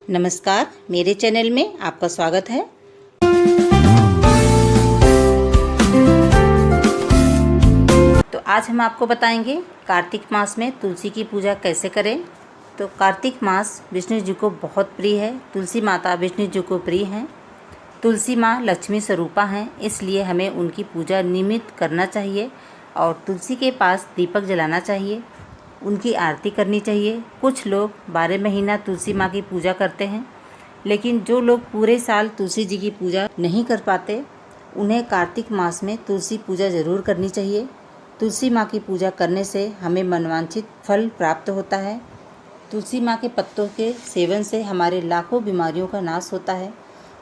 नमस्कार, मेरे चैनल में आपका स्वागत है। तो आज हम आपको बताएंगे कार्तिक मास में तुलसी की पूजा कैसे करें। तो कार्तिक मास विष्णु जी को बहुत प्रिय है। तुलसी माता विष्णु जी को प्रिय हैं। तुलसी माँ लक्ष्मी स्वरूपा हैं, इसलिए हमें उनकी पूजा नियमित करना चाहिए और तुलसी के पास दीपक जलाना चाहिए, उनकी आरती करनी चाहिए। कुछ लोग 12 महीना तुलसी माँ की पूजा करते हैं, लेकिन जो लोग पूरे साल तुलसी जी की पूजा नहीं कर पाते, उन्हें कार्तिक मास में तुलसी पूजा ज़रूर करनी चाहिए। तुलसी माँ की पूजा करने से हमें मनवांछित फल प्राप्त होता है। तुलसी माँ के पत्तों के सेवन से हमारे लाखों बीमारियों का नाश होता है।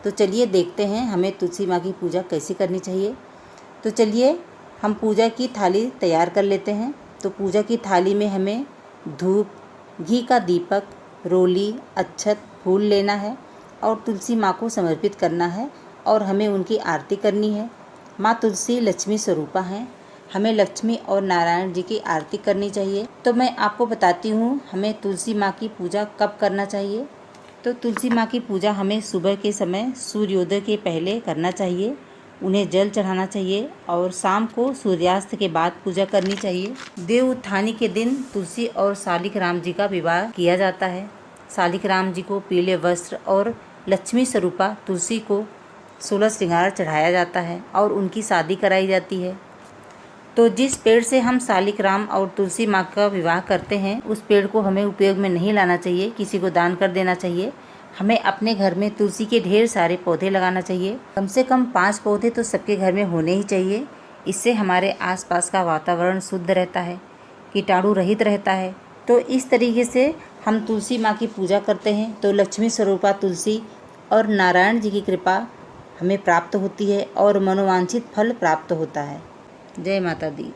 तो चलिए देखते हैं हमें तुलसी माँ की पूजा कैसे करनी चाहिए। तो चलिए हम पूजा की थाली तैयार कर लेते हैं। तो पूजा की थाली में हमें धूप, घी का दीपक, रोली, अक्षत, फूल लेना है और तुलसी माँ को समर्पित करना है और हमें उनकी आरती करनी है। माँ तुलसी लक्ष्मी स्वरूपा हैं, हमें लक्ष्मी और नारायण जी की आरती करनी चाहिए। तो मैं आपको बताती हूँ हमें तुलसी माँ की पूजा कब करना चाहिए। तो तुलसी माँ की पूजा हमें सुबह के समय सूर्योदय के पहले करना चाहिए, उन्हें जल चढ़ाना चाहिए और शाम को सूर्यास्त के बाद पूजा करनी चाहिए। देव उत्थानी के दिन तुलसी और शालिक राम जी का विवाह किया जाता है। शालिक राम जी को पीले वस्त्र और लक्ष्मी स्वरूपा तुलसी को 16 श्रृंगार चढ़ाया जाता है और उनकी शादी कराई जाती है। तो जिस पेड़ से हम शालिक राम और तुलसी माँ का विवाह करते हैं, उस पेड़ को हमें उपयोग में नहीं लाना चाहिए, किसी को दान कर देना चाहिए। हमें अपने घर में तुलसी के ढेर सारे पौधे लगाना चाहिए। कम से कम 5 पौधे तो सबके घर में होने ही चाहिए। इससे हमारे आसपास का वातावरण शुद्ध रहता है, कीटाणु रहित रहता है। तो इस तरीके से हम तुलसी माँ की पूजा करते हैं तो लक्ष्मी स्वरूपा तुलसी और नारायण जी की कृपा हमें प्राप्त होती है और मनोवांछित फल प्राप्त होता है। जय माता दी।